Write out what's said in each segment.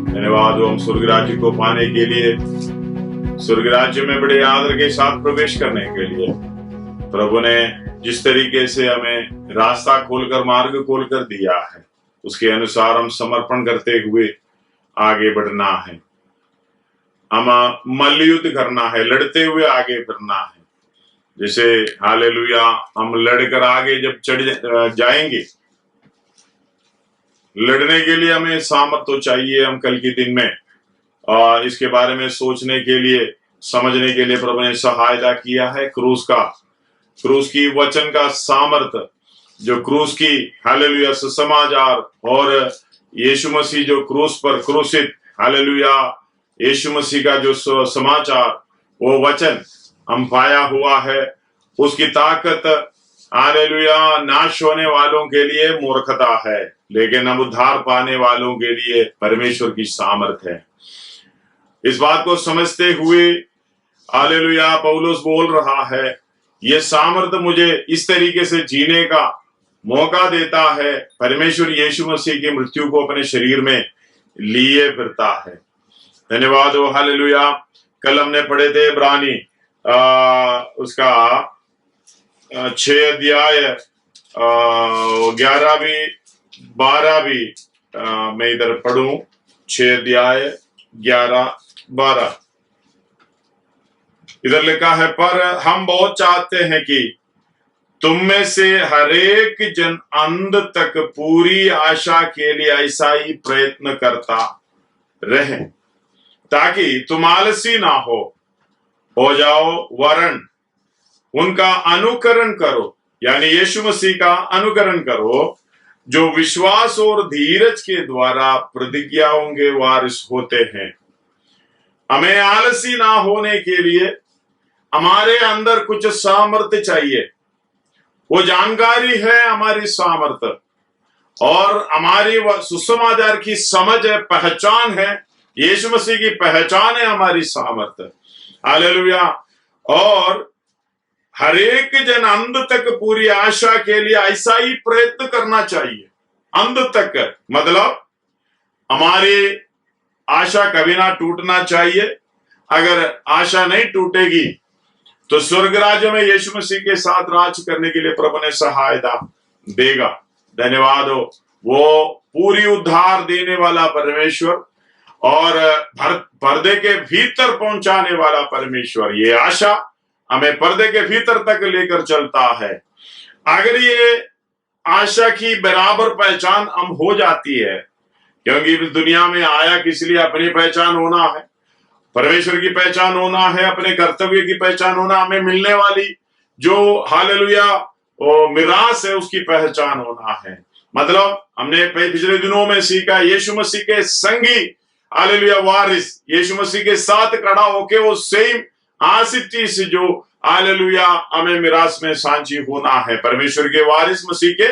धन्यवाद हो हम स्वर्ग राज्य को पाने के लिए, स्वर्ग राज्य में बड़े आदर के साथ प्रवेश करने के लिए प्रभु ने जिस तरीके से हमें रास्ता खोलकर, मार्ग खोलकर दिया है, उसके अनुसार हम समर्पण करते हुए आगे बढ़ना है। हम मल्लयुद्ध करना है, लड़ते हुए आगे बढ़ना है। जैसे हालेलुया हम लड़कर आगे जब चढ़ जाएंगे, लड़ने के लिए हमें सामर्थ तो चाहिए। हम कल के दिन में इसके बारे में सोचने के लिए, समझने के लिए प्रभु ने सहायता किया है। क्रूस की वचन का सामर्थ, जो क्रूस की हालेलुया सुसमाचार, और यीशु मसीह जो क्रूस पर क्रूसित, हालेलुया यीशु मसीह का जो समाचार, वो वचन हम पाया हुआ है, उसकी ताकत हालेलुया नाश होने वालों के लिए मूर्खता है, लेकिन हम उद्धार पाने वालों के लिए परमेश्वर की सामर्थ है। इस बात को समझते हुए हालेलुया पौलुस बोल रहा है, ये सामर्थ मुझे इस तरीके से जीने का मौका देता है। परमेश्वर यीशु मसीह की मृत्यु को अपने शरीर में लिए फिरता है। धन्यवाद हो हालेलुया। कल हमने पढ़े थे इब्रानी उसका 6 अध्याय 11 भी 12 भी मैं इधर पढ़ूं, 6 अध्याय 11-12 इधर लिखा है, पर हम बहुत चाहते हैं कि तुम में से हरेक जन अंत तक पूरी आशा के लिए ऐसा ही प्रयत्न करता रहे, ताकि तुम आलसी ना हो जाओ, वरन उनका अनुकरण करो, यानी यीशु मसीह का अनुकरण करो, जो विश्वास और धीरज के द्वारा प्रतिज्ञाओं के वारिस होते हैं। हमें आलसी ना होने के लिए हमारे अंदर कुछ सामर्थ्य चाहिए। वो जानकारी है हमारी सामर्थ्य, और हमारी सुसमाचार की समझ है, पहचान है, यीशु मसीह की पहचान है हमारी सामर्थ्य। हालेलुया। और हरेक जन अंत तक पूरी आशा के लिए ऐसा ही प्रयत्न करना चाहिए। अंत तक मतलब हमारी आशा कभी ना टूटना चाहिए। अगर आशा नहीं टूटेगी तो स्वर्ग राज्य में यीशु मसीह के साथ राज करने के लिए प्रभु ने सहायता देगा। धन्यवाद हो वो पूरी उद्धार देने वाला परमेश्वर और पर्दे के भीतर पहुंचाने वाला परमेश्वर। ये आशा हमें पर्दे के भीतर तक लेकर चलता है। अगर ये आशा की बराबर पहचान हम हो जाती है, क्योंकि इस दुनिया में आया किस लिए, अपनी पहचान होना है, परमेश्वर की पहचान होना है, अपने कर्तव्य की पहचान होना, हमें मिलने वाली जो हालेलुया मिरास है उसकी पहचान होना है। मतलब हमने पिछले दिनों में सीखा, यीशु मसीह के संगी हालेलुया वारिस, यीशु मसीह के साथ खड़ा होके वो सेम आसिफ चीज जो हालेलुया हमें मिरास में सांझी होना है, परमेश्वर के वारिस, मसीह के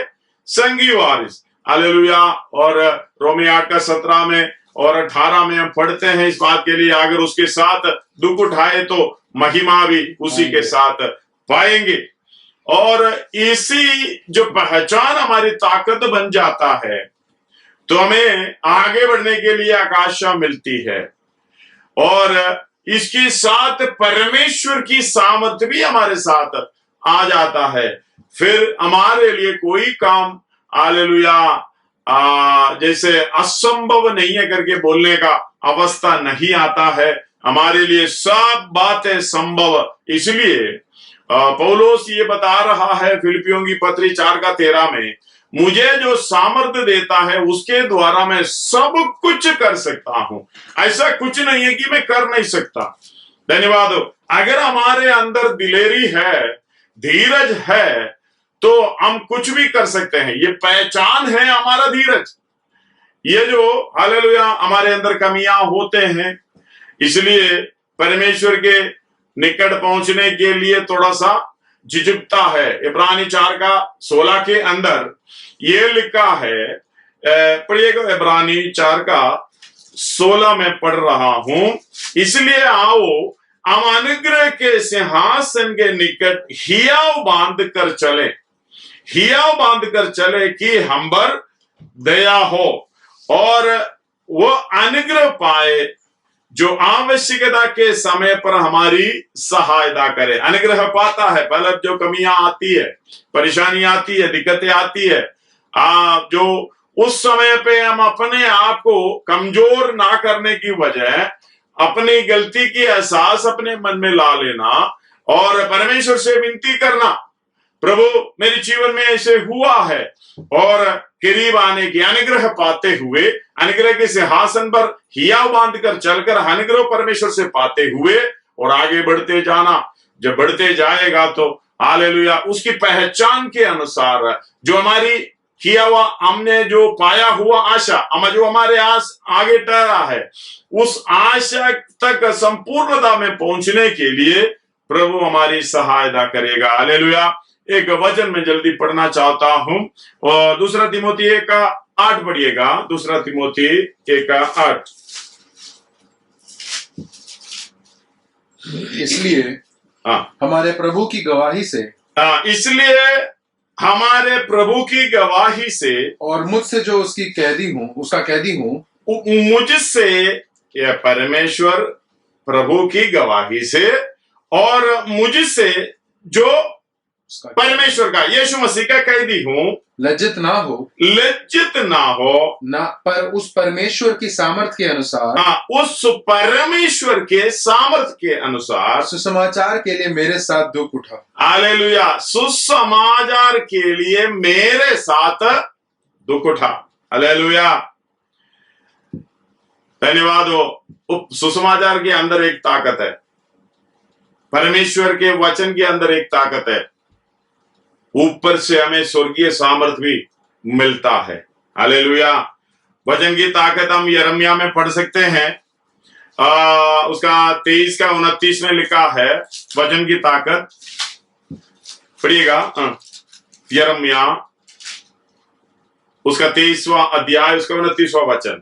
संगी वारिस। हालेलुया। और रोमी 8:17 में और 18 में हम पढ़ते हैं इस बात के लिए, अगर उसके साथ दुख उठाए तो महिमा भी उसी के साथ पाएंगे। और इसी जो पहचान हमारी ताकत बन जाता है, तो हमें आगे बढ़ने के लिए आकाशा मिलती है, और इसके साथ परमेश्वर की सामर्थ्य भी हमारे साथ आ जाता है। फिर हमारे लिए कोई काम हालेलुया जैसे असंभव नहीं है करके बोलने का अवस्था नहीं आता है। हमारे लिए सब बातें संभव। इसलिए पौलुस ये बता रहा है फिलिपियों की पत्री 4:13 में, मुझे जो सामर्थ्य देता है उसके द्वारा मैं सब कुछ कर सकता हूं। ऐसा कुछ नहीं है कि मैं कर नहीं सकता। धन्यवाद। अगर हमारे अंदर दिलेरी है, धीरज है, तो हम कुछ भी कर सकते हैं। ये पहचान है हमारा धीरज। ये जो हालेलुया हमारे अंदर कमियां होते हैं, इसलिए परमेश्वर के निकट पहुंचने के लिए थोड़ा सा झिझकता है। इब्रानी 4:16 के अंदर ये लिखा है, पढ़िएगा, इब्रानी 4:16 में पढ़ रहा हूं, इसलिए आओ हम अनुग्रह के सिंहासन के निकट हियाव बांध कर चले, हियाव बांध कर चले कि हम पर दया हो और वो अनुग्रह पाए जो आवश्यकता के समय पर हमारी सहायता करे। अनुग्रह पाता है, पहले जो कमियां आती है, परेशानी आती है, दिक्कतें आती है, जो उस समय पे हम अपने आप को कमजोर ना करने की वजह अपनी गलती की एहसास अपने मन में ला लेना और परमेश्वर से विनती करना, प्रभु मेरे जीवन में ऐसे हुआ है, और करीब आने की अनुग्रह पाते हुए अनुग्रह के सिंहासन पर हिया बांधकर चलकर अनुग्रह परमेश्वर से पाते हुए और आगे बढ़ते जाना। जब बढ़ते जाएगा तो हालेलुया उसकी पहचान के अनुसार जो हमारी किया हुआ, हमने जो पाया हुआ आशा, जो हमारे आगे ठहरा है, उस आशा तक संपूर्णता में पहुंचने के लिए प्रभु हमारी सहायता करेगा। हालेलुया। एक वचन में जल्दी पढ़ना चाहता हूं, और दूसरा तिमोथी 1:8 पढ़िएगा। दूसरा तिमोथी 1:8। इसलिए हमारे प्रभु की गवाही से, इसलिए हमारे प्रभु की गवाही से, और मुझसे जो उसका कैदी हूं, मुझसे, यह परमेश्वर प्रभु की गवाही से और मुझसे जो परमेश्वर का, यीशु मसीह का कैदी हूं, लज्जित ना हो ना, पर उस परमेश्वर की सामर्थ के अनुसार, उस परमेश्वर के सामर्थ के अनुसार सुसमाचार के लिए मेरे साथ दुख उठा। हालेलुया। सुसमाचार के लिए मेरे साथ दुख उठा। हालेलुया। धन्यवाद हो। सुसमाचार के अंदर एक ताकत है, परमेश्वर के वचन के अंदर एक ताकत है, ऊपर से हमें स्वर्गीय सामर्थ भी मिलता है। हालेलुया। वचन की ताकत हम यिर्मयाह में पढ़ सकते हैं, उसका 23 का 29 में लिखा है वचन की ताकत। पढ़िएगा यिर्मयाह उसका 23वां अध्याय उसका 29वां वचन।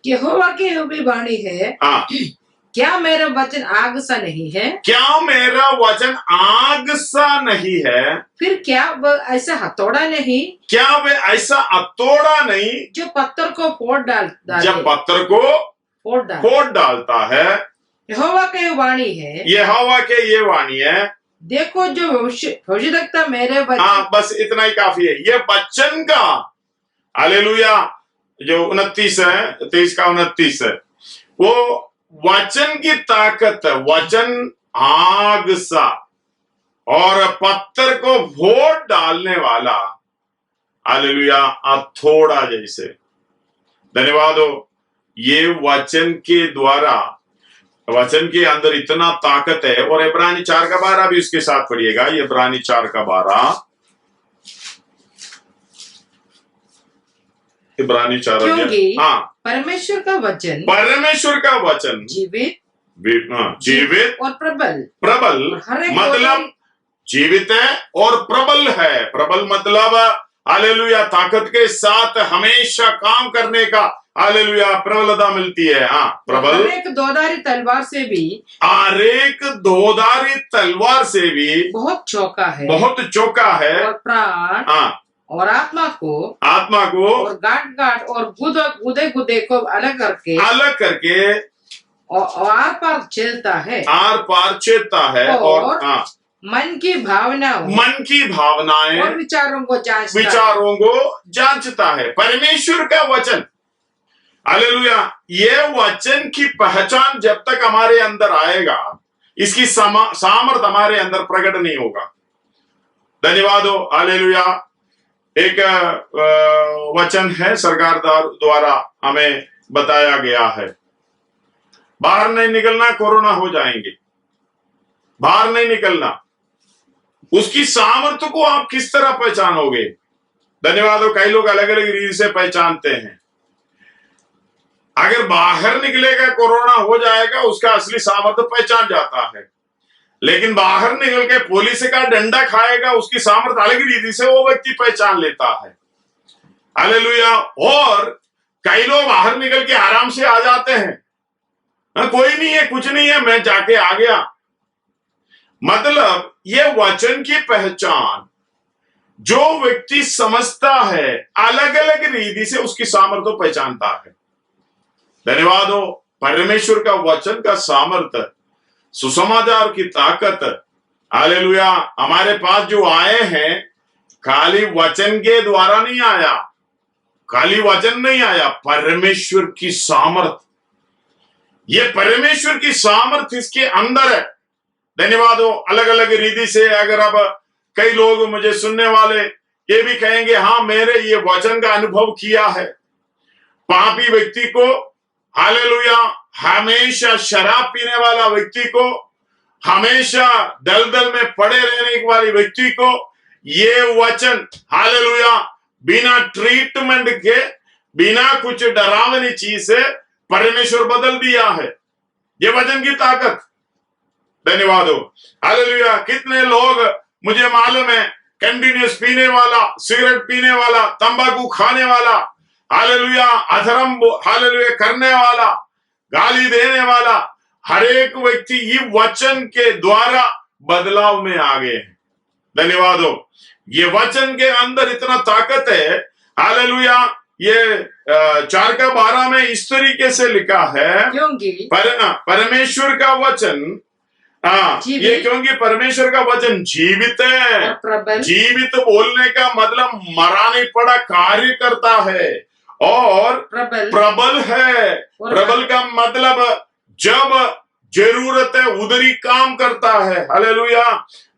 यहोवा की यह भी वाणी है, क्या मेरा वचन आग सा नहीं है? क्या मेरा वचन आग सा नहीं है? फिर क्या वह ऐसा हथौड़ा नहीं? क्या वह ऐसा हथौड़ा नहीं जो पत्थर को फोड़ डालता, जब पत्थर को फोड़ डालता है? यहोवा की यह वाणी है, यहोवा के ये वाणी है। देखो जो भविष्यद्वक्ता मेरे वचन, बस इतना ही काफी है। ये वचन का, हालेलुया, जो 29 है, 23 का 29 है, वो वचन की ताकत, वचन आग सा और पत्थर को फोड़ डालने वाला, हालेलुया, हथौड़ा जैसे। धन्यवाद हो। ये वचन के द्वारा, वचन के अंदर इतना ताकत है। और इब्रानी 4:12 भी उसके साथ पढ़िएगा। इब्रानी 4:12, इब्रानी 4, क्योंकि परमेश्वर का वचन जीवित और प्रबल मतलब जीवित है और प्रबल है। प्रबल मतलब हालेलुया ताकत के साथ हमेशा काम करने का, हालेलुया, प्रबलता मिलती है। प्रबल, एक दोधारी तलवार से भी, एक दोधारी तलवार से भी बहुत चौका है, और प्राण और आत्मा को और गांठ और गुदे को अलग करके और आर पार चलता है और मन की भावनाएं और विचारों को जांचता है। परमेश्वर का वचन, हालेलुया, ये वचन की पहचान जब तक हमारे अंदर आएगा, इसकी सामर्थ हमारे अंदर प्रकट नहीं होगा। धन्यवाद हो। हालेलुया। एक वचन है सरकार द्वारा हमें बताया गया है, बाहर नहीं निकलना, कोरोना हो जाएंगे, बाहर नहीं निकलना। उसकी सामर्थ्य को आप किस तरह पहचानोगे? धन्यवाद हो। कई लोग अलग अलग रीति से पहचानते हैं। अगर बाहर निकलेगा कोरोना हो जाएगा, उसका असली सामर्थ्य पहचान जाता है। लेकिन बाहर निकल के पुलिस का डंडा खाएगा, उसकी सामर्थ्य अलग रीति से वो व्यक्ति पहचान लेता है। हालेलुया। और कई लोग बाहर निकल के आराम से आ जाते हैं, कोई नहीं है, कुछ नहीं है, मैं जाके आ गया। मतलब ये वचन की पहचान जो व्यक्ति समझता है, अलग अलग रीति से उसकी सामर्थ्य पहचानता है। धन्यवाद हो परमेश्वर का वचन का सामर्थ्य, सुसमाचार की ताकत, हालेलुया, हमारे पास जो आए हैं खाली वचन के द्वारा नहीं आया, खाली वचन नहीं आया, परमेश्वर की सामर्थ, ये परमेश्वर की सामर्थ इसके अंदर है। धन्यवाद हो। अलग अलग रीति से अगर अब कई लोग मुझे सुनने वाले ये भी कहेंगे, हाँ मैंने ये वचन का अनुभव किया है। पापी व्यक्ति को, हालेलुया, हमेशा शराब पीने वाला व्यक्ति को, हमेशा दलदल में पड़े रहने वाले व्यक्ति को ये वचन, हालेलुया, बिना ट्रीटमेंट के, बिना कुछ डरावनी चीज से परमेश्वर बदल दिया है। ये वचन की ताकत। धन्यवाद हो। हालेलुया। कितने लोग मुझे मालूम है कंटिन्यूस पीने वाला, सिगरेट पीने वाला, तंबाकू खाने वाला, हालेलुया, अधर्म हालेलुया करने वाला, गाली देने वाला, हर एक व्यक्ति ये वचन के द्वारा बदलाव में आ गए हैं। धन्यवाद हो। ये वचन के अंदर इतना ताकत है, हालेलुया। ये 4:12 में इस तरीके से लिखा है, क्योंकि परमेश्वर का वचन, ये क्योंकि परमेश्वर का वचन जीवित है। जीवित बोलने का मतलब मरा नहीं पड़ा, कार्य करता है और प्रबल है। प्रबल का मतलब जब जरूरत है उधर ही काम करता है। हालेलुया।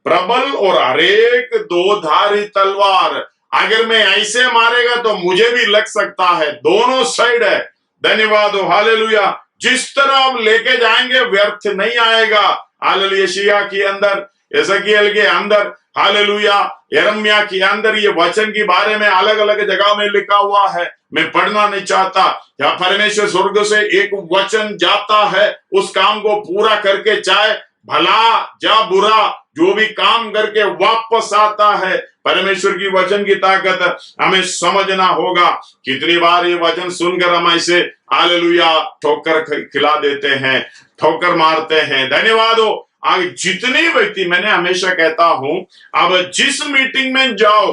प्रबल और हरेक दो धारी तलवार, अगर मैं ऐसे मारेगा तो मुझे भी लग सकता है, दोनों साइड है। धन्यवाद हो। हालेलुया। जिस तरह आप लेके जाएंगे व्यर्थ नहीं आएगा। हालेलुया। यशायाह के अंदर, एजेकिएल के अंदर, हालेलुया, यिर्मयाह के अंदर ये वचन के बारे में अलग अलग जगह में लिखा हुआ है। मैं पढ़ना नहीं चाहता। जहाँ परमेश्वर स्वर्ग से एक वचन जाता है, उस काम को पूरा करके, चाहे भला या बुरा जो भी काम करके वापस आता है। परमेश्वर की वचन की ताकत हमें समझना होगा। कितनी बार ये वचन सुनकर हम ऐसे हालेलुया ठोकर खिला देते हैं, ठोकर मारते हैं। धन्यवाद हो। आगे जितने व्यक्ति, मैंने हमेशा कहता हूं, अब जिस मीटिंग में जाओ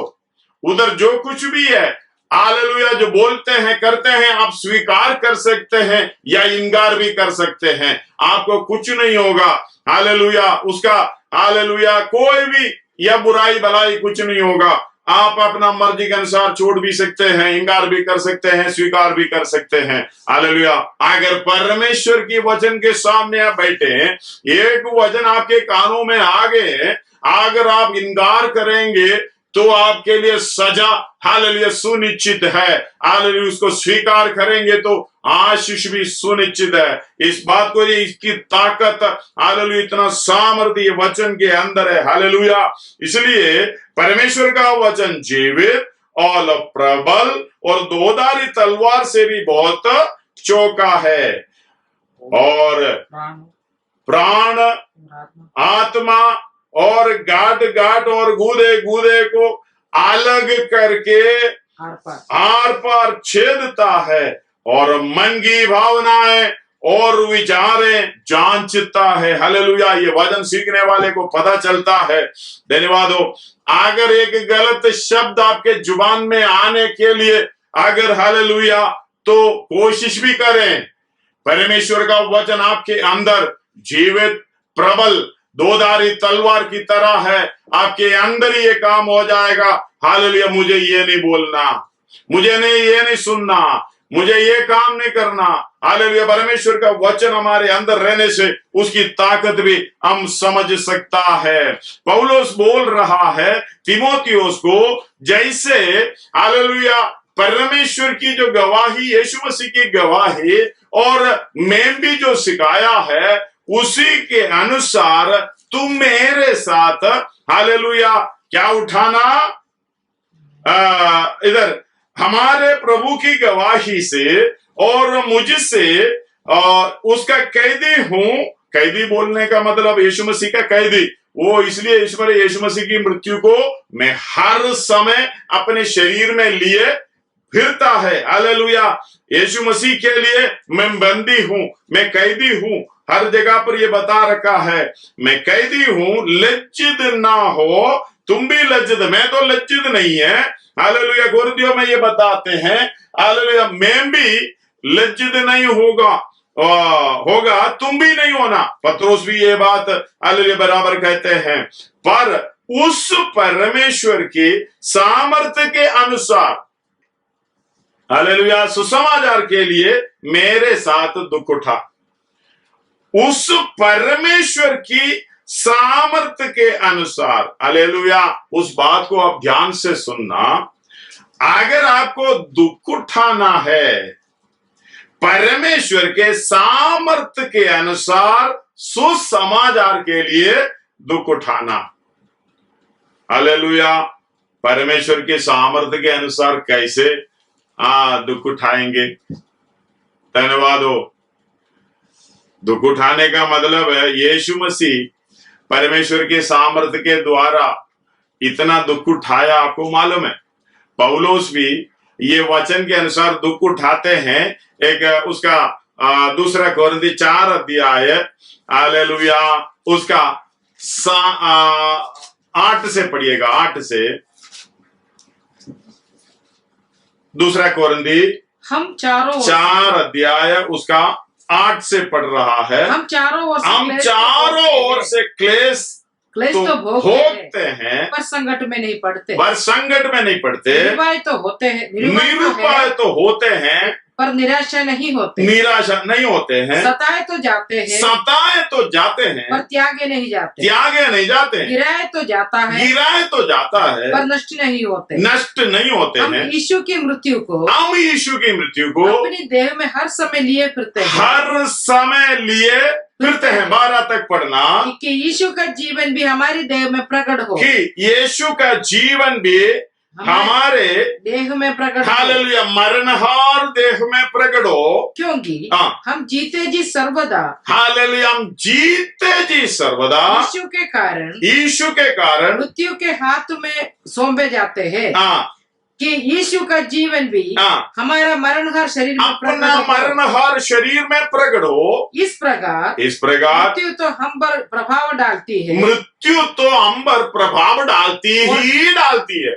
उधर जो कुछ भी है, हालेलुया, जो बोलते हैं करते हैं, आप स्वीकार कर सकते हैं या इनकार भी कर सकते हैं। आपको कुछ नहीं होगा। हालेलुया। उसका हालेलुया कोई भी या बुराई भलाई कुछ नहीं होगा। आप अपना मर्जी के अनुसार छोड़ भी सकते हैं, इंकार भी कर सकते हैं, स्वीकार भी कर सकते हैं। हालेलुया। अगर परमेश्वर की वचन के सामने आप बैठे हैं, एक वचन आपके कानों में आ गए, अगर आप इंकार करेंगे तो आपके लिए सजा, हालेलुया, सुनिश्चित है। हालेलुया। उसको स्वीकार करेंगे तो आशीष भी सुनिश्चित है। इस बात को, ये इसकी ताकत, हालेलुया, इतना सामर्थ्य वचन के अंदर है। हालेलुया। इसलिए परमेश्वर का वचन जीवित और प्रबल और दोधारी तलवार से भी बहुत चौका है, और प्राण, आत्मा और गांठ और गूदे गूदे को अलग करके आर पार छेदता है, और मन की भावनाएं और विचारें जांचता है। हालेलुया। ये वचन सीखने वाले को पता चलता है। धन्यवाद हो। अगर एक गलत शब्द आपके जुबान में आने के लिए अगर, हालेलुया, तो कोशिश भी करें, परमेश्वर का वचन आपके अंदर जीवित, प्रबल, दोधारी तलवार की तरह है। आपके अंदर ही ये काम हो जाएगा। हालेलुया। मुझे ये नहीं बोलना, मुझे ये नहीं सुनना, मुझे ये काम नहीं करना। हालेलुया। परमेश्वर का वचन हमारे अंदर रहने से उसकी ताकत भी हम समझ सकता है। पौलुस बोल रहा है तीमुथियुस को, जैसे हालेलुया परमेश्वर की जो गवाही, यीशु मसीह की गवाही, और मैं भी जो सिखाया है उसी के अनुसार तुम मेरे साथ, हालेलुया, क्या उठाना, इधर हमारे प्रभु की गवाही से और मुझसे उसका कैदी हूं। कैदी बोलने का मतलब यीशु मसीह का कैदी, वो इसलिए यीशु मसीह की मृत्यु को मैं हर समय अपने शरीर में लिए फिरता है। हालेलुया। यीशु मसीह के लिए मैं बंदी हूं, मैं कैदी हूं। हर जगह पर ये बता रखा है, मैं कैदी हूं, लज्जित ना हो, तुम भी लज्जित। मैं तो लज्जित नहीं है। हालेलुया। गुरुदियों में ये बताते हैं, हालेलुया, मैं भी लज्जित नहीं होगा तुम भी नहीं होना। पत्रोस भी ये बात हालेलुया बराबर कहते हैं। पर उस परमेश्वर के सामर्थ्य के अनुसार हालेलुया सुसमाचार के लिए मेरे साथ दुख उठा। उस परमेश्वर की सामर्थ्य के अनुसार हालेलुया, उस बात को आप ध्यान से सुनना। अगर आपको दुख उठाना है परमेश्वर के सामर्थ्य के अनुसार सुसमाचार के लिए दुख उठाना। हालेलुया, परमेश्वर के सामर्थ्य के अनुसार कैसे दुख उठाएंगे? धन्यवाद हो। दुख उठाने का मतलब है यीशु मसीह परमेश्वर के सामर्थ्य के द्वारा इतना दुख उठाया, आपको मालूम है। पौलुस भी ये वचन के अनुसार दुख उठाते हैं। एक उसका 2 कोरिन्थी 4 अध्याय हालेलुया उसका 8 से पढ़िएगा। 8 से 2 कोरिन्थी हम 4 अध्याय उसका 8 से पढ़ रहा है। हम चारों ओर से क्लेश तो भोगते हैं, पर संकट में नहीं पड़ते। निरुपाय तो होते हैं पर निराशा नहीं होते हैं। सताए तो जाते हैं पर त्यागे नहीं जाते। गिराए तो जाता है पर नष्ट नहीं होते हम हैं। यीशु की मृत्यु को अपनी देह में हर समय लिए फिरते हैं। 12 तक पढ़ना कि यीशु का जीवन भी हमारी देह में प्रकट हो। कि यीशु का जीवन भी हमारे देह में प्रकट हालेलुया मरणहार देह में प्रकट हो। क्योंकि हम जीते जी सर्वदा हालेलुया हम जीते जी सर्वदा यीशु के कारण मृत्यु के हाथ में सौंपे जाते हैं। कि यीशु का जीवन भी हमारा मरणहार शरीर में मरणहार शरीर में प्रकट हो। इस प्रकार मृत्यु तो हम पर प्रभाव डालती है।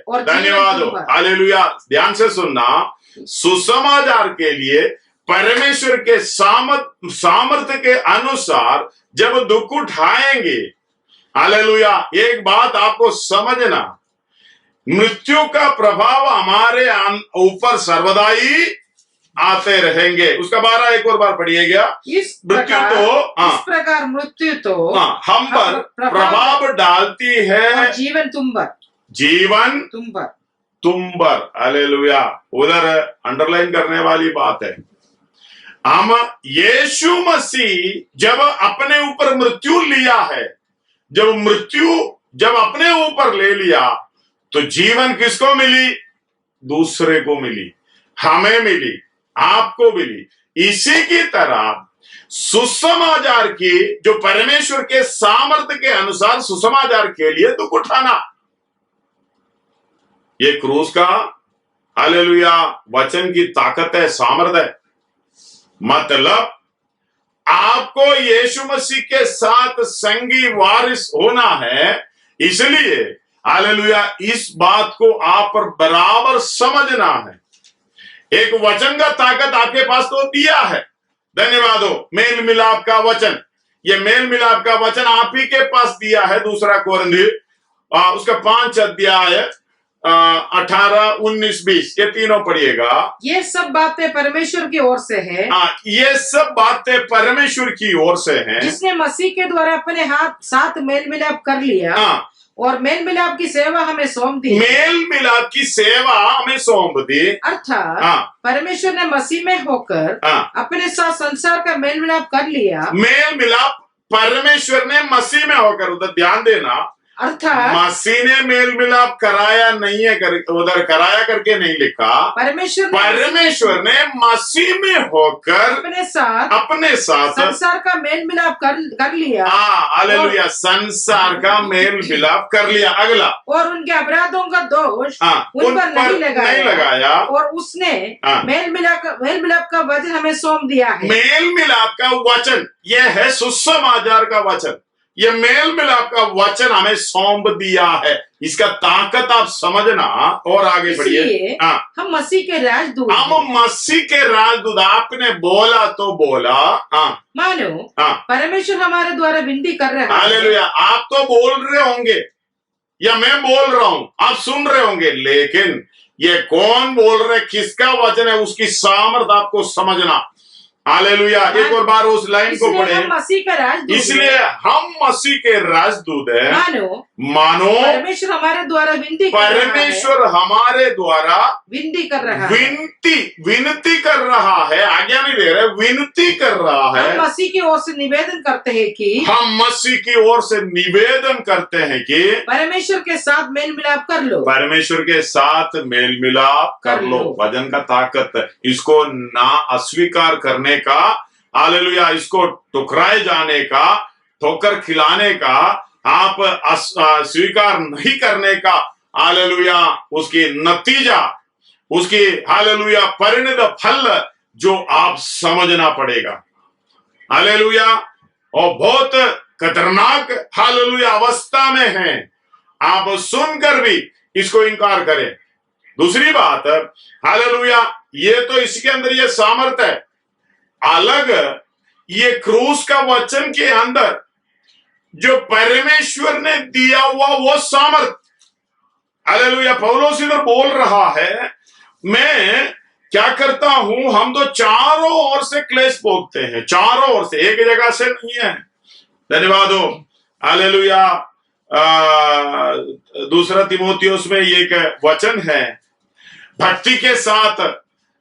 और धन्यवाद हो। हालेलुया, ध्यान से सुनना। सुसमाचार के लिए परमेश्वर के सामर्थ्य के अनुसार जब दुख उठाएंगे, हालेलुया, एक बात आपको समझना, मृत्यु का प्रभाव हमारे ऊपर सर्वदा ही आते रहेंगे। उसका 12 एक और बार पढ़िएगा। इस प्रकार मृत्यु तो हम पर प्रभाव डालती है। जीवन तुम पर हालेलुया, उधर अंडरलाइन करने वाली बात है। हम यीशु मसीह जब अपने ऊपर मृत्यु लिया है, जब अपने ऊपर ले लिया तो जीवन किसको मिली? दूसरे को मिली, हमें मिली, आपको मिली। इसी की तरह सुसमाचार की जो परमेश्वर के सामर्थ्य के अनुसार सुसमाचार के लिए दुख उठाना, ये क्रूस का हालेलुया वचन की ताकत है, सामर्थ्य है। मतलब आपको यीशु मसीह के साथ संगी वारिस होना है। इसलिए हालेलुया इस बात को आप पर बराबर समझना है। एक वचन का ताकत आपके पास तो दिया है। धन्यवाद हो। मेल मिलाप का वचन, ये मेल मिलाप का वचन आप ही के पास दिया है। 2 कोरिन्थी उसका 5 अध्याय 18, 19, 20 ये तीनों पढ़िएगा। ये सब बातें परमेश्वर की ओर से है। ये सब बातें परमेश्वर की ओर से हैं, जिसने मसीह के द्वारा अपने साथ मेल मिलाप कर लिया और मेल मिलाप की सेवा हमें सौंप दी। अर्थात परमेश्वर ने मसीह में होकर अपने साथ संसार का मेल मिलाप कर लिया। मेल मिलाप परमेश्वर ने मसीह में होकर, उधर ध्यान देना, अर्थात मसीह ने मेल मिलाप कराया नहीं है, उधर कराया करके नहीं लिखा। परमेश्वर ने मसीह में होकर अपने साथ संसार का मेल मिलाप कर लिया। हालेलुया, संसार का मेल मिलाप कर लिया। अगला, और उनके अपराधों का दोष उन पर नहीं लगाया और उसने मेल मिलाप का वचन हमें सौंप दिया है। मेल मिलाप का वचन यह है सुसमाचार का वचन। ये मेल मिलाप का वचन हमें सौंप दिया है। इसका ताकत आप समझना और आगे बढ़िए। इसलिए हम मसीह के राजदूत हैं। हम मसीह के राजदूत। आपने बोला तो बोला। मानो परमेश्वर हमारे द्वारा विनती कर रहा है। हालेलुया। आप तो बोल रहे होंगे या मैं बोल रहा हूं, आप सुन रहे होंगे, लेकिन ये कौन बोल रहे, किसका वचन है, उसकी सामर्थ आपको समझना। हालेलुया। एक और बार उस लाइन को पढ़े। हम मसीह का राजदूत, इसलिए हम मसीह के राजदूत हैं। मानो परमेश्वर हमारे द्वारा विनती कर रहा है। विनती कर रहा है, आज्ञा नहीं दे रहे, विनती कर रहा है। हम मसीह की ओर से निवेदन करते हैं कि परमेश्वर के साथ मेल मिलाप कर लो। परमेश्वर के साथ मेल मिलाप कर लो। वचन का ताकत, इसको ना अस्वीकार करने का, हालेलुया, इसको टुकराए जाने का, ठोकर खिलाने का, आप स्वीकार नहीं करने का, हालेलुया, उसकी नतीजा, उसकी हालेलुया परिणत फल जो आप समझना पड़ेगा। हालेलुया। और बहुत खतरनाक हालेलुया अवस्था में हैं, आप सुनकर भी इसको इनकार करें। दूसरी बात, हालेलुया, ये तो इसके अंदर ये सामर्थ है, अलग ये क्रूस का वचन के अंदर जो परमेश्वर ने दिया हुआ वो सामर्थ। हालेलुया। पौलुस इधर बोल रहा है, मैं क्या करता हूं, हम तो चारों ओर से क्लेश भोगते हैं, चारों ओर से, एक जगह से नहीं है। धन्यवाद हो। हालेलुया। दूसरा तीमुथियुस में एक वचन है, भक्ति के साथ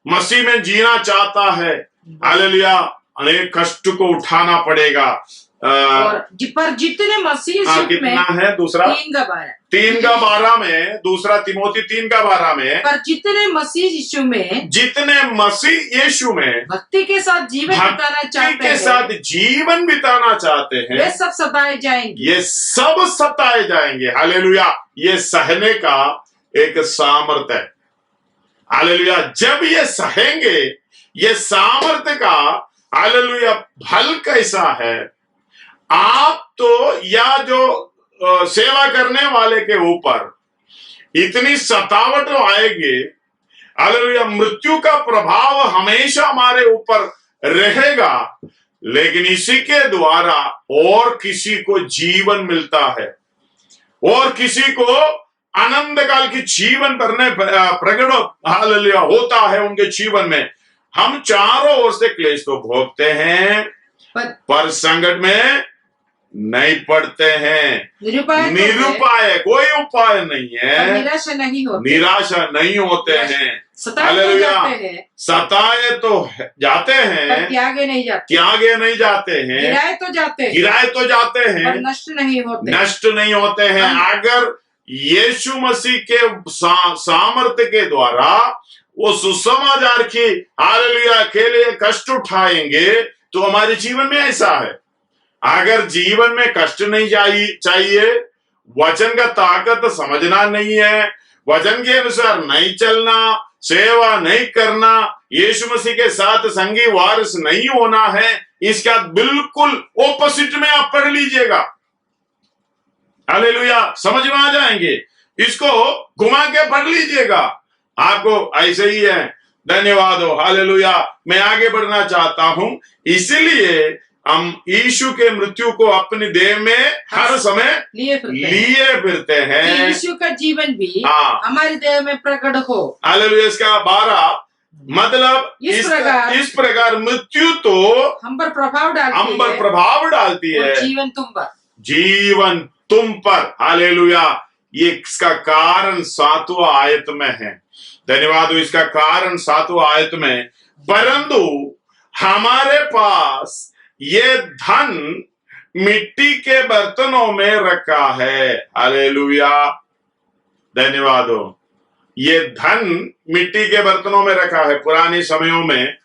मसीह में जीना चाहता है, हालेलुया, अनेक कष्ट को उठाना पड़ेगा। और पर जितने मसीह कितना है दूसरा 3:12 में, दूसरा तीमुथी 3:12 में, पर जितने मसीह यीशु में भक्ति के साथ जीवन बिताना चाहते हैं, वे सब सताए जाएंगे। ये सब सताए जाएंगे। हालेलुया। ये सहने का एक सामर्थ है। हालेलुया। जब ये सहेंगे, ये सामर्थ्य का हालेलुया फल कैसा है, आप तो या जो सेवा करने वाले के ऊपर इतनी सतावट आएगी, हालेलुया, मृत्यु का प्रभाव हमेशा हमारे ऊपर रहेगा, लेकिन इसी के द्वारा और किसी को जीवन मिलता है, और किसी को आनंद काल की जीवन प्रकट हालेलुया होता है उनके जीवन में। हम चारों ओर से क्लेश तो भोगते हैं, पर संकट में नहीं पड़ते हैं। निरुपाय कोई उपाय नहीं है, निराशा नहीं होते हैं। हालेलुया। सताए तो जाते हैं, त्यागे नहीं जाते हैं, गिराए तो जाते हैं, नष्ट नहीं होते हैं। अगर यीशु मसीह के सामर्थ्य के द्वारा वो सुसमाचार की हालेलुया के लिए कष्ट उठाएंगे, तो हमारे जीवन में ऐसा है। अगर जीवन में कष्ट नहीं चाहिए, वचन का ताकत समझना नहीं है, वचन के अनुसार नहीं चलना, सेवा नहीं करना, यीशु मसीह के साथ संगी वारिस नहीं होना है, इसका बिल्कुल ऑपोजिट में आप पढ़ लीजिएगा। हालेलुया। समझ में आ जाएंगे, इसको घुमा के पढ़ लीजिएगा, आपको ऐसे ही है। धन्यवाद हो। हालेलुया। मैं आगे बढ़ना चाहता हूं, इसलिए हम यीशु के मृत्यु को अपने देह में हर समय लिए फिरते हैं। यीशु का जीवन भी हमारे देह में प्रकट हो। हालेलुया। इसका 12 मतलब इस प्रकार मृत्यु तो हम पर प्रभाव डालती है, जीवन तुम पर। हालेलुया। ये इसका कारण 7वां आयत में है। धन्यवाद। इसका कारण 7वां आयत में, परंतु हमारे पास ये धन मिट्टी के बर्तनों में रखा है। हालेलुया। धन्यवाद हो। ये धन मिट्टी के बर्तनों में रखा है। पुराने समयों में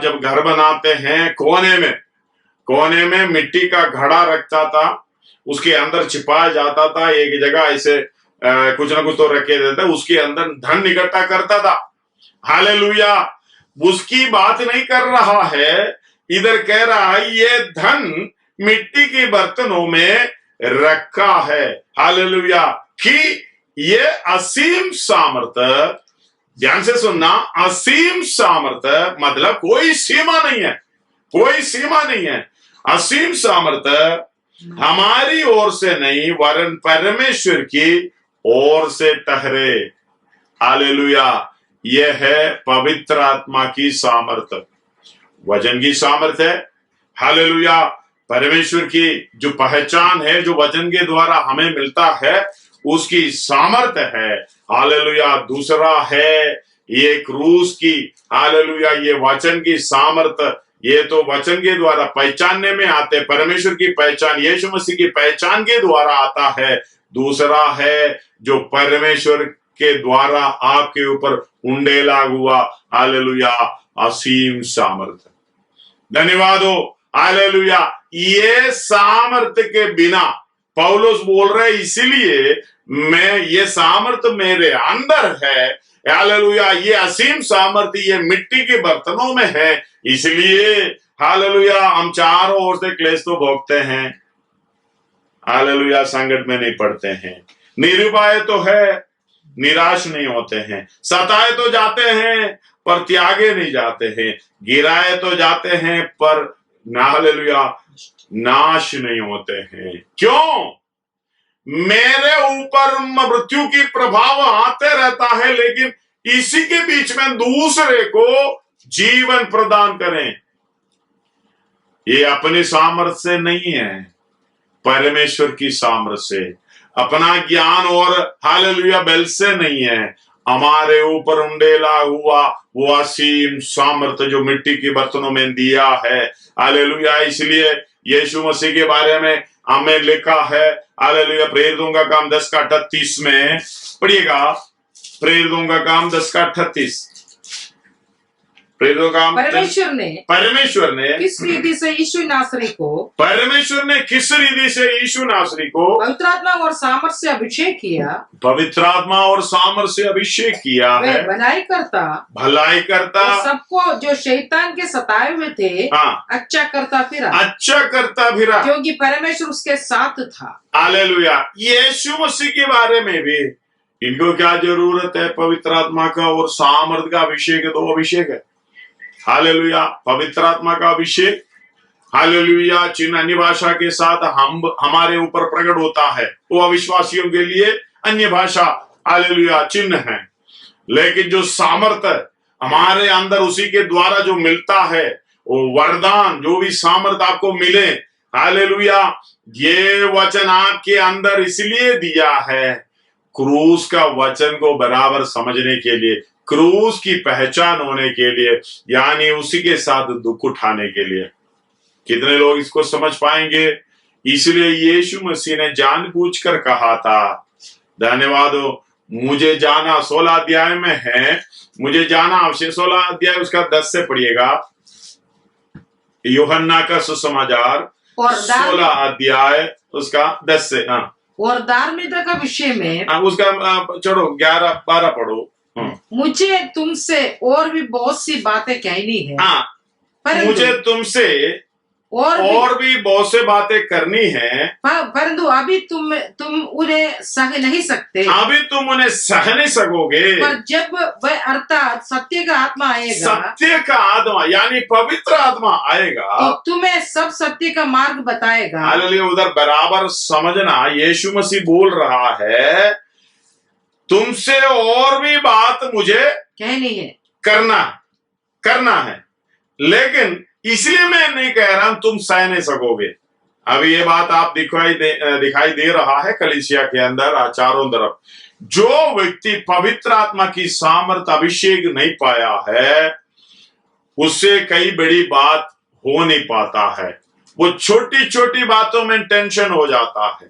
जब घर बनाते हैं, कोने में मिट्टी का घड़ा रखता था, उसके अंदर छिपाया जाता था, एक जगह ऐसे कुछ ना कुछ तो रखे देते, उसके अंदर धन इकट्ठा करता था। हालेलुया। उसकी बात नहीं कर रहा है, इधर कह रहा है ये धन मिट्टी के बर्तनों में रखा है। हालेलुया। कि ये असीम सामर्थ्य, ध्यान से सुनना, असीम सामर्थ्य मतलब कोई सीमा नहीं है, कोई सीमा नहीं है। असीम सामर्थ्य हमारी ओर से नहीं वरन परमेश्वर की ओर से ठहरे। हालेलुया। यह है पवित्र आत्मा की सामर्थ्य, वचन की सामर्थ्य है। हालेलुया। परमेश्वर की जो पहचान है, जो वचन के द्वारा हमें मिलता है, उसकी सामर्थ्य है। हालेलुया। दूसरा है ये क्रूस की, हालेलुया, ये वचन की सामर्थ्य। ये तो वचन के द्वारा पहचानने में आते, परमेश्वर की पहचान यीशु मसीह की पहचान के द्वारा आता है। दूसरा है जो परमेश्वर के द्वारा आपके ऊपर उंडेला हुआ, हालेलुया, असीम सामर्थ्य। धन्यवाद हो। हालेलुया। ये सामर्थ्य के बिना पौलुस बोल रहे, इसीलिए मैं, ये सामर्थ्य मेरे अंदर है। हालेलुया। ये असीम सामर्थ्य ये मिट्टी के बर्तनों में है, इसलिए हालेलुया हम चारों ओर से क्लेश तो भोगते हैं। हालेलुया। संकट में नहीं पड़ते हैं, निरुपाय तो है, निराश नहीं होते हैं, सताए तो जाते हैं पर त्यागे नहीं जाते हैं, गिराए तो जाते हैं पर हालेलुया नाश नहीं होते हैं। क्यों? मेरे ऊपर मृत्यु की प्रभाव आते रहता है, लेकिन इसी के बीच में दूसरे को जीवन प्रदान करें। ये अपनी सामर्थ्य से नहीं है, परमेश्वर की सामर्थ्य से, अपना ज्ञान और हालेलुया बल से नहीं है, हमारे ऊपर उंडेला हुआ वो असीम सामर्थ्य जो मिट्टी के बर्तनों में दिया है। हालेलुया। इसलिए यीशु मसीह के बारे में हमें लिखा है, हालेलुया, प्रेरितों का काम 10:38 में पढ़िएगा। प्रेरितों का काम 10:38। परमेश्वर ने किस रीति से यीशु नासरी को, परमेश्वर ने किस रीति से यीशु नासरी को पवित्र आत्मा और सामर्थ्य से अभिषेक किया, पवित्र आत्मा और सामर्थ्य से अभिषेक किया है, भलाई करता सबको जो शैतान के सताए हुए थे, हाँ, अच्छा करता फिरा, क्योंकि परमेश्वर उसके साथ था। हालेलुया। यीशु मसीह के बारे में भी इनको क्या जरूरत है? पवित्र आत्मा का और सामर्थ्य का अभिषेक है, दो अभिषेक है। हालेलुया। पवित्र आत्मा का अभिषेक, हालेलुया, चिन्ह अन्य भाषा के साथ हमारे ऊपर प्रकट होता है, वो अविश्वासियों के लिए अन्य भाषा, हालेलुया, चिन्ह है। लेकिन जो सामर्थ्य हमारे अंदर उसी के द्वारा जो मिलता है, वो वरदान, जो भी सामर्थ्य आपको मिले, हालेलुया, ये वचन आपके अंदर इसलिए दिया है क्रूस का वचन को बराबर समझने के लिए, क्रूस की पहचान होने के लिए, यानी उसी के साथ दुख उठाने के लिए। कितने लोग इसको समझ पाएंगे? इसलिए यीशु मसीह ने जानबूझकर कहा था, धन्यवाद हो, मुझे जाना, 16 अध्याय में है, मुझे जाना आवश्यक। 16 अध्याय उसका 10 से पढ़िएगा, यूहन्ना का सुसमाचार 16 अध्याय उसका 10 से। हाँ, और धार्मिकता का विषय में उसका चढ़ो 11-12 पढ़ो। मुझे तुमसे और भी बहुत सी बातें कहनी है। हाँ, मुझे तुमसे और भी बहुत से बातें करनी है, परंतु अभी तुम उन्हें सह नहीं सकते, अभी तुम उन्हें सह नहीं सकोगे। पर जब वह अर्थात सत्य का आत्मा आएगा, सत्य का आत्मा यानी पवित्र आत्मा आएगा, तो तुम्हें सब सत्य का मार्ग बताएगा। हालेलुया। उधर बराबर समझना, यीशु मसीह बोल रहा है, तुमसे और भी बात मुझे कहनी है, करना है, लेकिन इसलिए मैं नहीं कह रहा हूं तुम सह नहीं सकोगे। अभी ये बात आप दिखाई दे रहा है कलीसिया के अंदर चारों तरफ। जो व्यक्ति पवित्र आत्मा की सामर्थ अभिषेक नहीं पाया है, उससे कई बड़ी बात हो नहीं पाता है। वो छोटी छोटी बातों में टेंशन हो जाता है,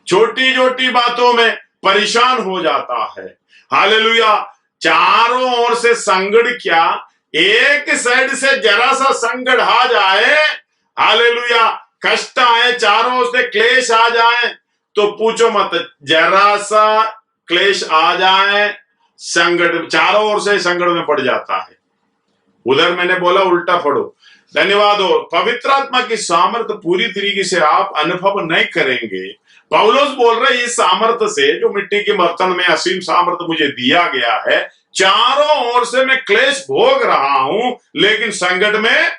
छोटी छोटी बातों में परेशान हो जाता है। हालेलुया। चारों ओर से संकट, क्या एक साइड से जरा सा संकट आ जाए, हालेलुया, कष्ट आए, चारों ओर से क्लेश आ जाए, तो पूछो मत, जरा सा क्लेश आ जाए, संकट चारों ओर से संकट में पड़ जाता है। उधर मैंने बोला उल्टा पढ़ो। धन्यवाद हो। पवित्र आत्मा की सामर्थ पूरी तरीके से आप अनुभव नहीं करेंगे। पौलुस बोल रहे इस सामर्थ से, जो मिट्टी के बर्तन में असीम सामर्थ मुझे दिया गया है, चारों ओर से मैं क्लेश भोग रहा हूं, लेकिन संकट में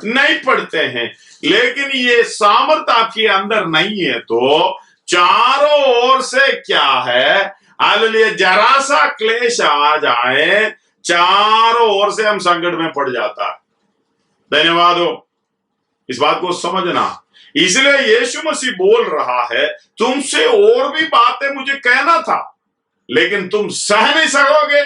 नहीं पड़ते हैं। लेकिन ये सामर्थ आपके अंदर नहीं है तो चारों ओर से क्या है, हालेलुया, जरा सा क्लेश आ जाए, चारों ओर से हम संकट में पड़ जाता है। धन्यवाद हो। इस बात को समझना। इसलिए यीशु मसीह बोल रहा है, तुमसे और भी बातें मुझे कहना था, लेकिन तुम सह नहीं सकोगे,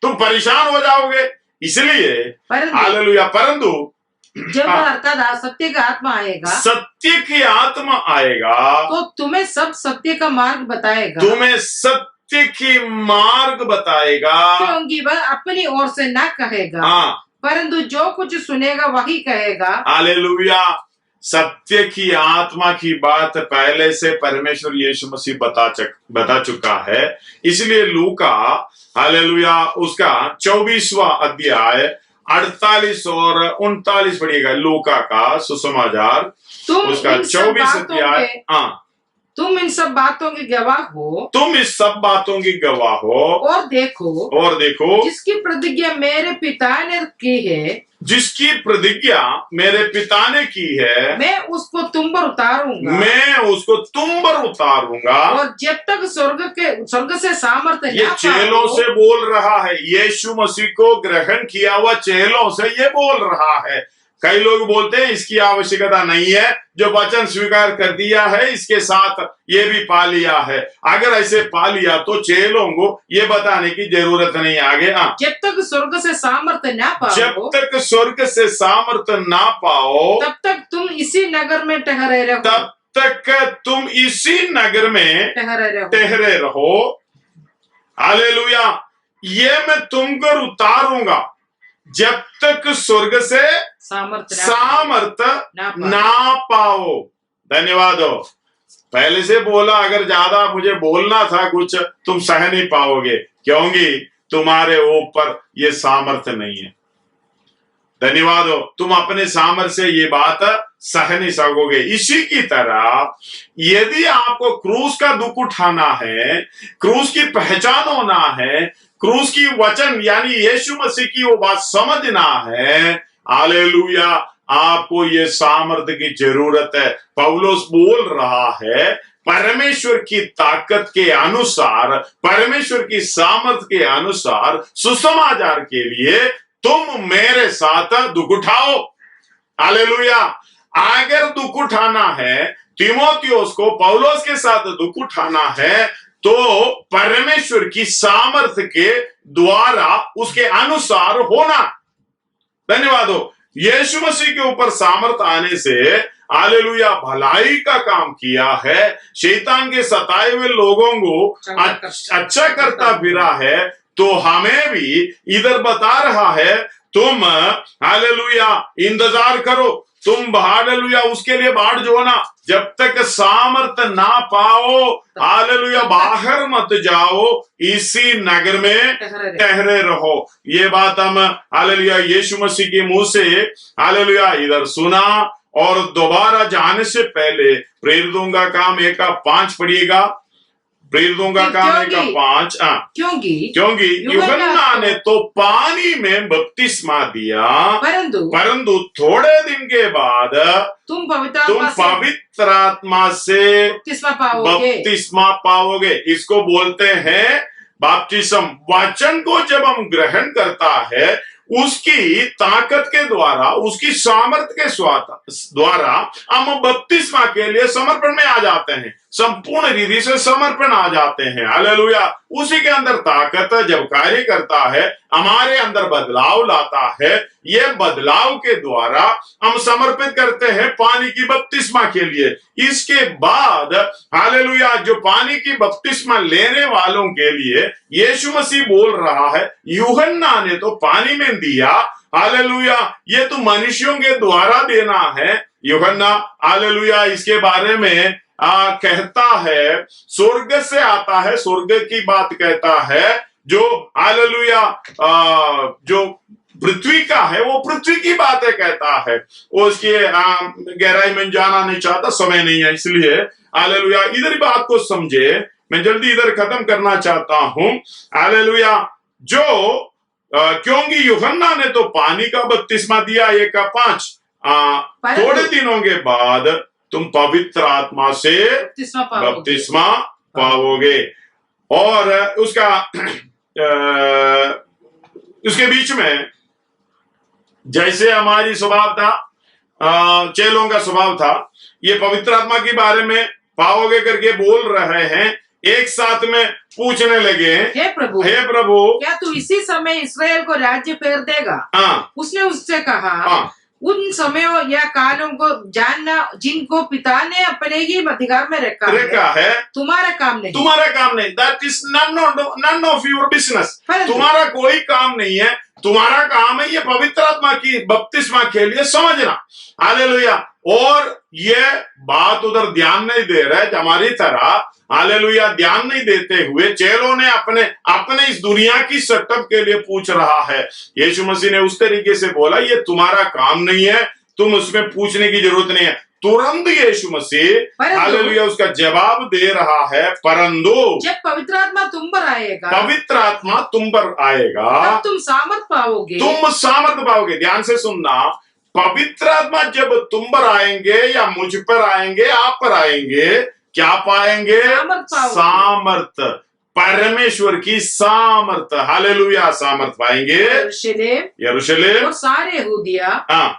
तुम परेशान हो जाओगे। इसलिए हालेलुया, परंतु जब अर्थात सत्य का आत्मा आएगा, सत्य की आत्मा आएगा तो तुम्हें सब सत्य का मार्ग बताएगा, तुम्हें सत्य की मार्ग बताएगा, क्योंकि वह अपनी ओर से ना कहेगा, हाँ, परंतु जो कुछ सुनेगा वही कहेगा। हालेलुया। सत्य की आत्मा की बात पहले से परमेश्वर यीशु मसीह बता चुका है। इसलिए लूका, हालेलुया, उसका 24वां अध्याय 48 और 39 पढ़िएगा। लूका का सुसमाचार, उसका 24 अध्याय। हाँ, तुम इन सब बातों के गवाह हो, तुम इस सब बातों की गवाह हो, और देखो जिसकी प्रतिज्ञा मेरे पिता ने की है, जिसकी प्रतिज्ञा मेरे पिता ने की है, मैं उसको तुम पर उतारूंगा, और जब तक स्वर्ग से सामर्थ्य, ये चेलों से बोल रहा है। यीशु मसीह को ग्रहण किया हुआ चेलों से ये बोल रहा है। कई लोग बोलते हैं इसकी आवश्यकता नहीं है, जो वचन स्वीकार कर दिया है इसके साथ ये भी पा लिया है। अगर ऐसे पा लिया तो चेलों को ये बताने की जरूरत नहीं आगे। जब तक स्वर्ग से सामर्थ्य ना पाओ, जब तक स्वर्ग से सामर्थ्य ना पाओ, तब तक तुम इसी नगर में ठहरे रहो, तब तक तुम इसी नगर में ठहरे रहो। हालेलुया। ये मैं तुमको उतारूंगा जब तक स्वर्ग से सामर्थ ना पाओ। धन्यवाद हो। पहले से बोला, अगर ज्यादा मुझे बोलना था कुछ, तुम सह नहीं पाओगे, क्योंकि तुम्हारे ऊपर ये सामर्थ्य नहीं है। धन्यवाद हो। तुम अपने सामर्थ्य से ये बात सह नहीं सकोगे। इसी की तरह यदि आपको क्रूस का दुख उठाना है, क्रूस की पहचान होना है, क्रूस की वचन यानी यीशु मसीह की वो बात समझना है, हालेलुया, आपको ये सामर्थ्य की जरूरत है। पौलुस बोल रहा है, परमेश्वर की ताकत के अनुसार, परमेश्वर की सामर्थ्य के अनुसार सुसमाचार के लिए तुम मेरे साथ दुख उठाओ। हालेलुया। अगर दुख उठाना है, तीमोथियुस को पौलुस के साथ दुख उठाना है, तो परमेश्वर की सामर्थ्य के द्वारा उसके अनुसार होना। धन्यवाद हो। यीशु मसीह के ऊपर सामर्थ आने से हालेलुया भलाई का काम किया है, शैतान के सताए हुए लोगों को अच्छा करता फिरा है। तो हमें भी इधर बता रहा है, तुम हालेलुया इंतजार करो, तुम हालेलुया उसके लिए बाट जो ना, जब तक सामर्थ ना पाओ, हालेलुया बाहर मत जाओ, इसी नगर में ठहरे रहो। ये बात हम हालेलुया यीशु मसीह के मुंह से हालेलुया इधर सुना। और दोबारा जाने से पहले प्रेरितों का काम 1:5 पढ़िएगा। प्रेरितों का काम 1:5। क्योंकि यूहन्ना ने तो पानी में बपतिस्मा दिया, परंतु थोड़े दिन के बाद तुम पवित्र आत्मा से बपतिस्मा पाओगे। इसको बोलते हैं बपतिस्म। वचन को जब हम ग्रहण करता है, उसकी ताकत के द्वारा, उसकी सामर्थ्य के द्वारा हम बपतिस्मा के लिए समर्पण में आ जाते हैं, संपूर्ण रीति से समर्पण आ जाते हैं। हालेलुया। उसी के अंदर ताकत जब कार्य करता है, हमारे अंदर बदलाव लाता है। ये बदलाव के द्वारा हम समर्पित करते हैं पानी की बपतिस्मा के लिए। इसके बाद हालेलुया जो पानी की बपतिस्मा लेने वालों के लिए यीशु मसीह बोल रहा है, यूहन्ना ने तो पानी में दिया, हालेलुया ये तो मनुष्यों के द्वारा देना है। यूहन्ना हालेलुया इसके बारे में कहता है, स्वर्ग से आता है, स्वर्ग की बात कहता है, जो हालेलुया जो पृथ्वी का है, वो पृथ्वी की बातें कहता है। वो उसकी गहराई में जाना नहीं चाहता, समय नहीं है, इसलिए हालेलुया इधर बात को समझे। मैं जल्दी इधर खत्म करना चाहता हूं। हालेलुया, जो क्योंकि यूहन्ना ने तो पानी का बपतिस्मा दिया 1:5, थोड़े दिनों के बाद तुम पवित्र आत्मा से बपतिस्मा पाओगे। और उसके बीच में जैसे हमारी स्वभाव था, चेलों का स्वभाव था, ये पवित्र आत्मा के बारे में पाओगे करके बोल रहे हैं, एक साथ में पूछने लगे, हे प्रभु क्या तू इसी समय इस्राएल को राज्य फेर देगा? उसने उससे कहा, उन समयों या कालों को जानना जिनको पिता ने अपने ही अधिकार में रखा है, तुम्हारा काम नहीं। That is none of your business. तुम्हारा कोई काम नहीं है, तुम्हारा काम है ये पवित्र आत्मा की बपतिस्मा के लिए समझना। हालेलुया। और ये बात उधर ध्यान नहीं दे रहे हमारी तरह, हालेलुया, ध्यान नहीं देते हुए चेलों ने अपने इस दुनिया की सेटअप के लिए पूछ रहा है। यीशु मसीह ने उस तरीके से बोला, ये तुम्हारा काम नहीं है, तुम उसमें पूछने की जरूरत नहीं है। तुरंत यीशु मसीह हालेलुया उसका जवाब दे रहा है, परंतु जब पवित्र आत्मा तुम पर आएगा तब तुम सामर्थ पाओगे। ध्यान से सुनना, पवित्र आत्मा जब तुम पर आएंगे या मुझ पर आएंगे, आप पर आएंगे, क्या पाएंगे? सामर्थ, परमेश्वर की सामर्थ। हालेलुया, सामर्थ पाएंगे। यरूशलेम और सारे यहूदिया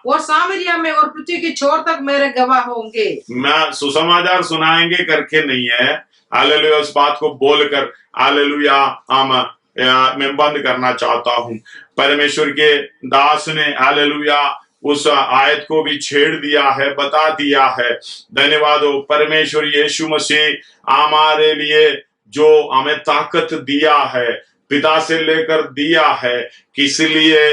और सामरिया में और पृथ्वी की छोर तक मेरे गवाह होंगे। मैं सुसमाचार सुनाएंगे करके नहीं है, हालेलुया, उस बात को बोलकर हालेलुया मैं बंद करना चाहता हूं। परमेश्वर के दास ने हालेलुया उस आयत को भी छेड़ दिया है, बता दिया है। धन्यवाद हो परमेश्वर यीशु मसीह हमारे लिए जो हमें ताकत दिया है, पिता से लेकर दिया है, किस लिए?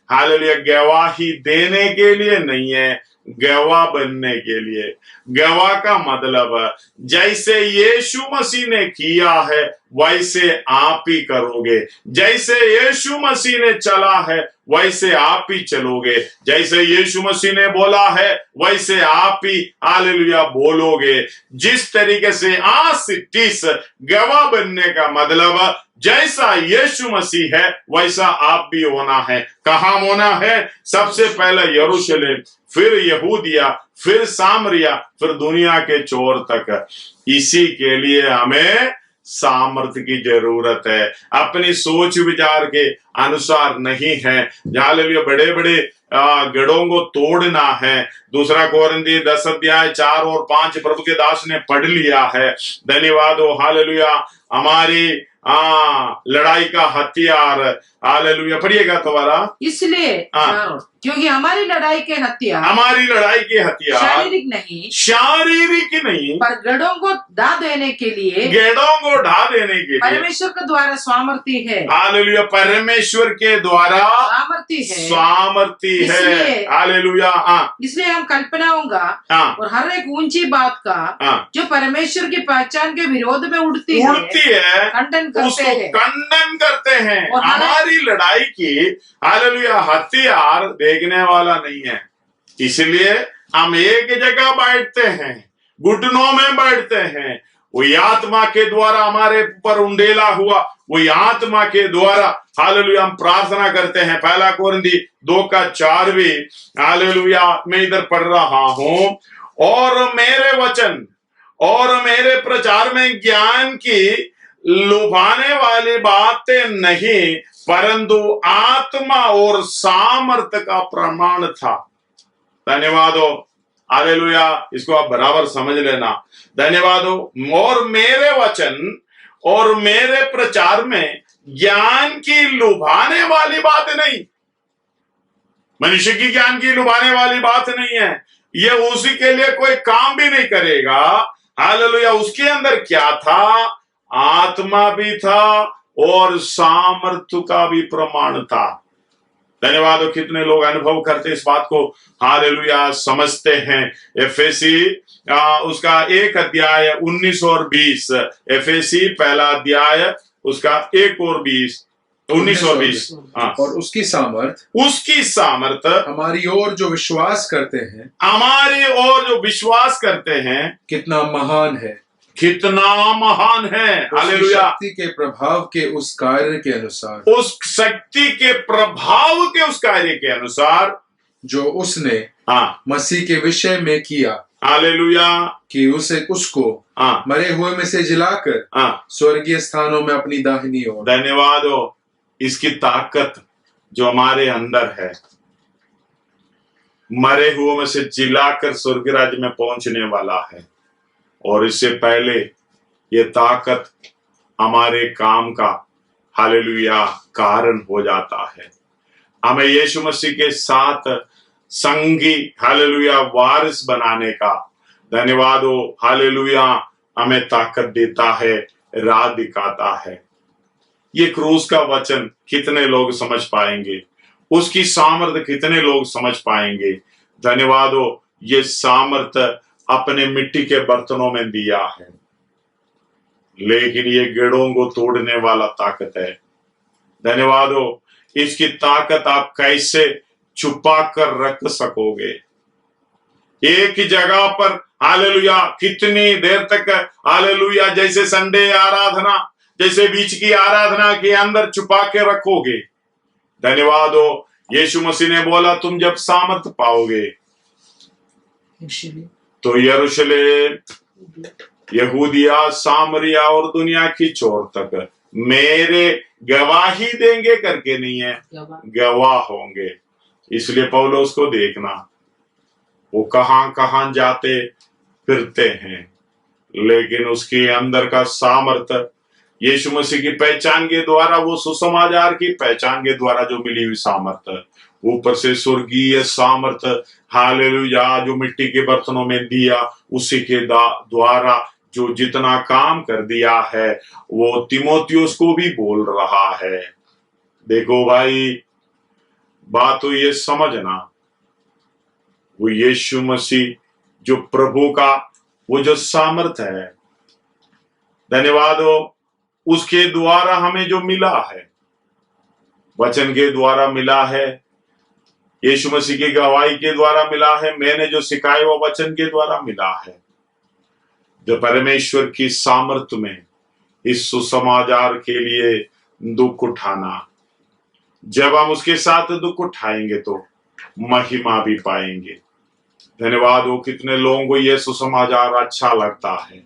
हालेलुया, गवाही देने के लिए नहीं है, गवाह बनने के लिए। गवाह का मतलब जैसे यीशु मसीह ने किया है वैसे आप ही करोगे, जैसे यीशु मसीह ने चला है वैसे आप ही चलोगे, जैसे यीशु मसीह ने बोला है वैसे आप ही हालेलुया बोलोगे। जिस तरीके से आसिटिस गवाह बनने का मतलब जैसा यीशु मसीह है वैसा आप भी होना है। कहाँ होना है? सबसे पहले यरूशलेम, फिर यहूदिया, फिर सामरिया, फिर दुनिया के छोर तक। इसी के लिए हमें सामर्थ की जरूरत है, अपनी सोच विचार के अनुसार नहीं है। हालेलुया, बड़े बड़े गढ़ों को तोड़ना है। 2 कोरिन्थी 10:4 और 5 प्रभु के दास ने पढ़ लिया है। धन्यवाद हो। हालेलुया, हमारी लड़ाई का हथियार, हालेलुया, पढ़िएगा दोबारा। इसलिए क्योंकि हमारी लड़ाई के हथियार शारीरिक नहीं पर गढ़ों को ढा देने के लिए परमेश्वर के द्वारा सामर्थी है। हालेलुया, परमेश्वर के द्वारा सामर्थी है। हालेलुया। इसलिए हम कल्पनाओं का और हर एक ऊंची बात का जो परमेश्वर की पहचान के विरोध में उड़ती है खंडन करते हैं। हमारी लड़ाई की हालेलुया हथियार देखने वाला नहीं है, इसलिए हम एक जगह बैठते हैं, घुटनों में बैठते हैं। वही आत्मा के द्वारा हमारे ऊपर उंडेला हुआ, वही आत्मा के द्वारा हालेलुया हम प्रार्थना करते हैं। 1 कोरिन्थी 2:4 भी हालेलुया मैं इधर पढ़ रहा हूं। और मेरे वचन और मेरे प्रचार में ज्ञान की लुभाने वाली बातें नहीं, परंतु आत्मा और सामर्थ का प्रमाण था। धन्यवाद हो। हालेलुया, इसको आप बराबर समझ लेना। धन्यवाद हो। और मेरे वचन और मेरे प्रचार में ज्ञान की लुभाने वाली बात नहीं, मनुष्य की ज्ञान की लुभाने वाली बात नहीं है। ये उसी के लिए कोई काम भी नहीं करेगा। हालेलुया, उसके अंदर क्या था? आत्मा भी था और सामर्थ्य का भी प्रमाण था। धन्यवाद हो। कितने लोग अनुभव करते इस बात को, हालेलुया, समझते हैं। एफेसी उसका 1 अध्याय 19 और 20, एफेसी 1 अध्याय उसका 1 और 20। 1920। हाँ। और उसकी सामर्थ हमारी ओर जो विश्वास करते हैं कितना महान है, हालेलुया। शक्ति के प्रभाव के उस कार्य के अनुसार, उस शक्ति के प्रभाव के उस कार्य के अनुसार जो उसने मसीह के विषय में किया, हालेलुया, कि उसको मरे हुए में से जिलाकर स्वर्गीय स्थानों में अपनी दाहिनी ओर। धन्यवाद हो। इसकी ताकत जो हमारे अंदर है, मरे हुए में से जिलाकर स्वर्ग राज्य में पहुंचने वाला है। और इससे पहले ये ताकत हमारे काम का, हालेलुया, कारण हो जाता है। हमें यीशु मसीह के साथ संगी, हालेलुया, वारिस बनाने का, धन्यवाद हो, हालेलुया, हमें ताकत देता है, राह दिखाता है। ये क्रूस का वचन कितने लोग समझ पाएंगे, उसकी सामर्थ्य कितने लोग समझ पाएंगे। धन्यवाद हो, ये सामर्थ्य अपने मिट्टी के बर्तनों में दिया है, लेकिन ये गेड़ों को तोड़ने वाला ताकत है। धन्यवाद हो, इसकी ताकत आप कैसे छुपा कर रख सकोगे। एक ही जगह पर, हालेलुया, कितनी देर तक, हालेलुया, जैसे संडे आराधना, जैसे बीच की आराधना के अंदर छुपा के रखोगे। धन्यवाद हो, यीशु मसीह ने बोला तुम जब सामर्थ पाओगे तो यरूशलेम, यहूदिया, सामरिया और दुनिया की छोर तक मेरे गवाही देंगे करके नहीं है, गवाह होंगे। इसलिए पौलुस को देखना, वो कहां कहां जाते फिरते हैं, लेकिन उसके अंदर का सामर्थ्य यीशु मसीह की पहचान के द्वारा, वो सुसमाचार की पहचान के द्वारा जो मिली हुई सामर्थ्य, ऊपर से स्वर्गीय सामर्थ्य, हालेलुया, जो मिट्टी के बर्तनों में दिया, उसी के द्वारा जो जितना काम कर दिया है, वो तीमुथियुस को भी बोल रहा है। देखो भाई, बात तो ये समझना, वो यीशु मसीह जो प्रभु का वो जो सामर्थ्य है, धन्यवाद हो, उसके द्वारा हमें जो मिला है, वचन के द्वारा मिला है, यीशु मसीह की गवाही के द्वारा मिला है, मैंने जो सिखाया वो वचन के द्वारा मिला है। जो परमेश्वर की सामर्थ्य में इस सुसमाचार के लिए दुख उठाना, जब हम उसके साथ दुख उठाएंगे तो महिमा भी पाएंगे। धन्यवाद हो, कितने लोगों को यह सुसमाचार अच्छा लगता है।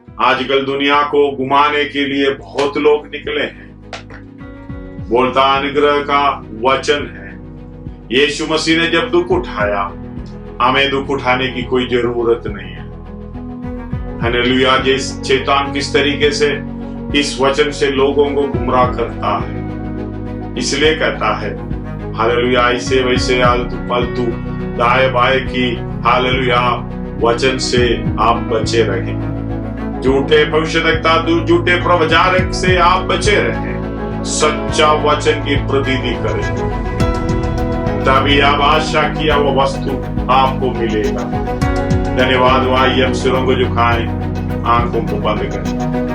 आजकल दुनिया को घुमाने के लिए बहुत लोग निकले हैं। बोलता अनुग्रह का वचन है, यीशु मसीह ने जब दुख उठाया, हमें दुख उठाने की कोई जरूरत नहीं है। हालेलुया, जिस शैतान किस तरीके से इस वचन से लोगों को गुमराह करता है, इसलिए कहता है, हालेलुया, ऐसे वैसे आलतू फालतू दाएं बाएं की, हालेलुया, वचन से आप बचे रहें। झूठे भविष्यवक्ता, झूठे प्रवचन से आप बचे रहें। सच्चा वचन की प्रतीति करें, तभी आप आशा किया वो वस्तु आपको मिलेगा। धन्यवाद। आइए हम सिरों को झुकाएं, आंखों को बंद करें।